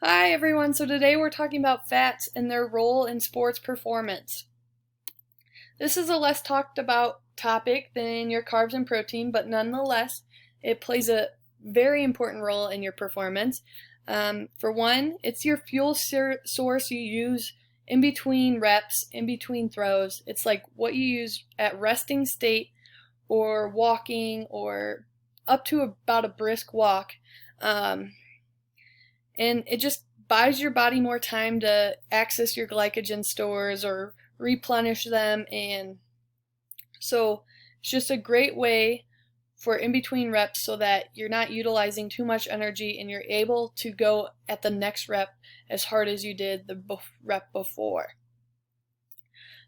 Hi everyone, so today we're talking about fats and their role in sports performance. This is a less talked about topic than your carbs and protein, but nonetheless, it plays a very important role in your performance. For one, it's your fuel source you use in between reps, in between throws. It's like what you use at resting state or walking or up to about a brisk walk. And it just buys your body more time to access your glycogen stores or replenish them. And so it's just a great way for in between reps so that you're not utilizing too much energy and you're able to go at the next rep as hard as you did the rep before.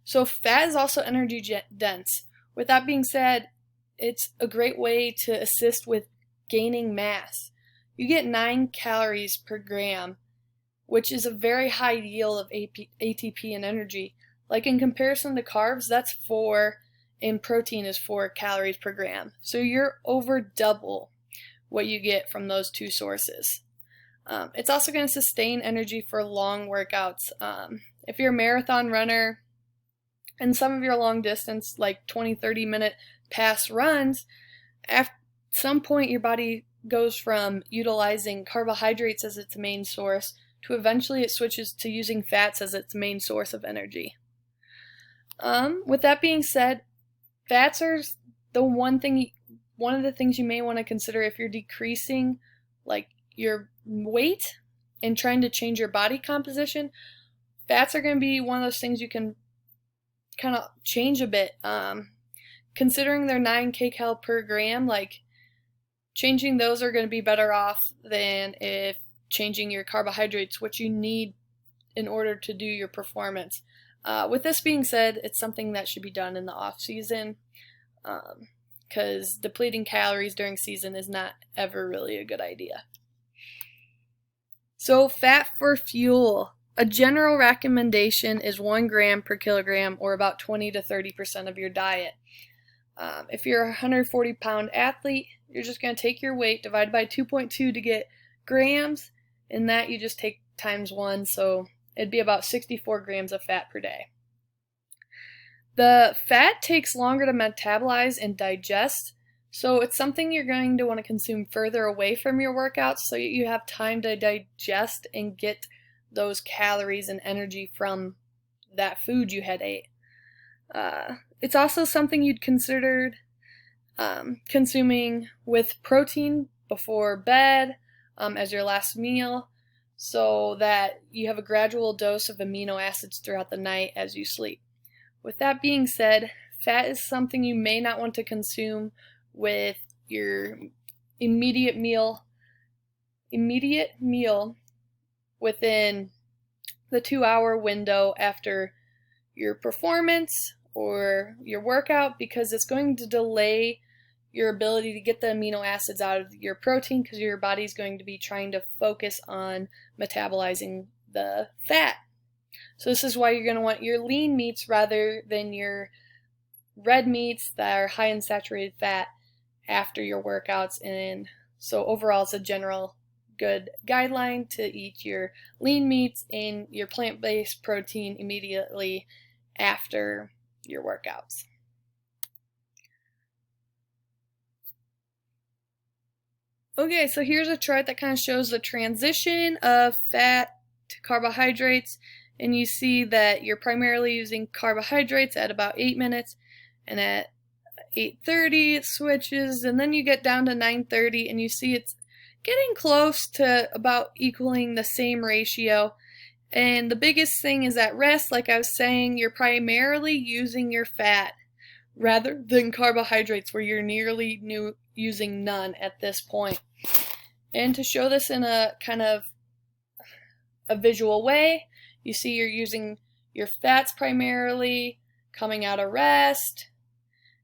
So fat is also energy dense. With that being said, it's a great way to assist with gaining mass. You get 9 calories per gram, which is a very high yield of ATP and energy. Like in comparison to carbs, that's 4, and protein is 4 calories per gram. So you're over double what you get from those two sources. It's also going to sustain energy for long workouts. If you're a marathon runner and some of your long distance, like 20-30 minute pass runs, at some point your body goes from utilizing carbohydrates as its main source to eventually it switches to using fats as its main source of energy. With that being said, fats are one of the things you may want to consider if you're decreasing like your weight and trying to change your body composition. Fats are going to be one of those things you can kind of change a bit. Considering they're 9 kcal per gram, like changing those are going to be better off than if changing your carbohydrates, which you need in order to do your performance. With this being said, it's something that should be done in the off season because depleting calories during season is not ever really a good idea. So fat for fuel. A general recommendation is 1 gram per kilogram or about 20 to 30% of your diet. If you're a 140-pound athlete, you're just going to take your weight, divide by 2.2 to get grams, and that you just take times 1, so it'd be about 64 grams of fat per day. The fat takes longer to metabolize and digest, so it's something you're going to want to consume further away from your workouts so you have time to digest and get those calories and energy from that food you had ate. It's also something you'd consider consuming with protein before bed as your last meal so that you have a gradual dose of amino acids throughout the night as you sleep. With that being said, fat is something you may not want to consume with your immediate meal within the 2-hour window after your performance or your workout, because it's going to delay your ability to get the amino acids out of your protein because your body's going to be trying to focus on metabolizing the fat. So this is why you're going to want your lean meats rather than your red meats that are high in saturated fat after your workouts. And so overall, it's a general good guideline to eat your lean meats and your plant-based protein immediately after your workouts. Okay, so here's a chart that kind of shows the transition of fat to carbohydrates, and you see that you're primarily using carbohydrates at about 8 minutes, and at 8:30 it switches, and then you get down to 9:30 and you see it's getting close to about equaling the same ratio. And the biggest thing is at rest, like I was saying, you're primarily using your fat rather than carbohydrates where you're nearly using none at this point. And to show this in a kind of a visual way, you see you're using your fats primarily coming out of rest,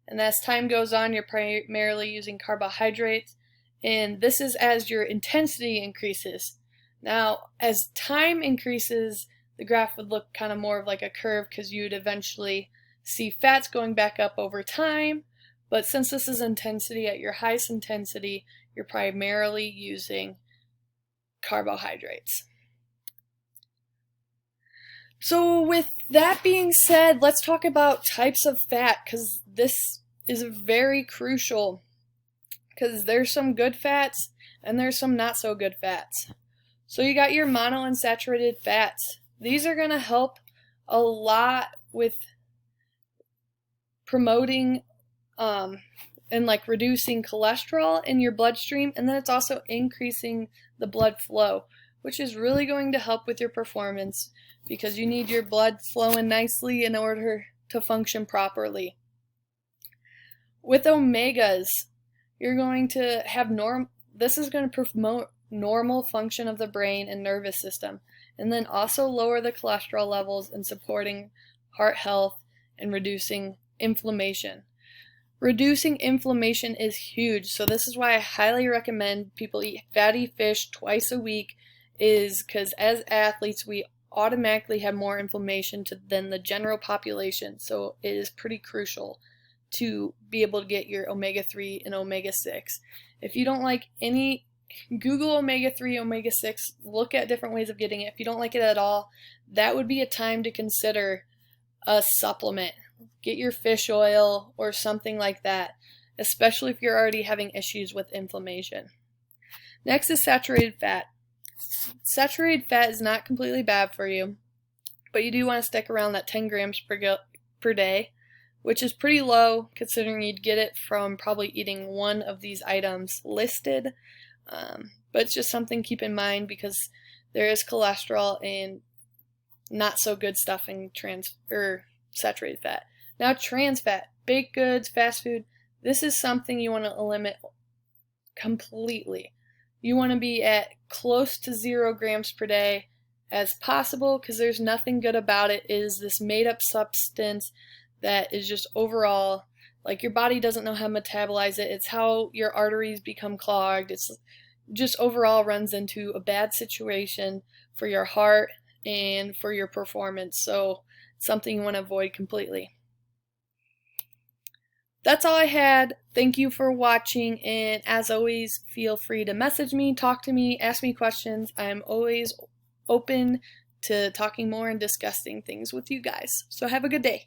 and as time goes on you're primarily using carbohydrates, and this is as your intensity increases. Now, as time increases, the graph would look kind of more of like a curve because you would eventually see fats going back up over time. But since this is intensity, at your highest intensity, you're primarily using carbohydrates. So with that being said, let's talk about types of fat, because this is very crucial, because there's some good fats and there's some not so good fats. So you got your monounsaturated fats. These are going to help a lot with promoting and like reducing cholesterol in your bloodstream, and then it's also increasing the blood flow, which is really going to help with your performance because you need your blood flowing nicely in order to function properly. With omegas, you're going to have this is going to promote normal function of the brain and nervous system, and then also lower the cholesterol levels and supporting heart health and reducing inflammation. Reducing inflammation is huge, so this is why I highly recommend people eat fatty fish twice a week, is because as athletes we automatically have more inflammation than the general population, so it is pretty crucial to be able to get your omega-3 and omega-6. If you don't like any, Google omega-3, omega-6, look at different ways of getting it. If you don't like it at all, that would be a time to consider a supplement. Get your fish oil or something like that, especially if you're already having issues with inflammation. Next is saturated fat. Saturated fat is not completely bad for you, but you do want to stick around that 10 grams per day, which is pretty low considering you'd get it from probably eating one of these items listed. But it's just something to keep in mind because there is cholesterol and not so good stuff in saturated fat. Now trans fat, baked goods, fast food, this is something you want to eliminate completely. You want to be at close to 0 grams per day as possible because there's nothing good about it. It is this made up substance that is just overall, like your body doesn't know how to metabolize it. It's how your arteries become clogged. It's just overall runs into a bad situation for your heart and for your performance. So it's something you want to avoid completely. That's all I had. Thank you for watching, and as always, feel free to message me, talk to me, ask me questions. I'm always open to talking more and discussing things with you guys. So have a good day.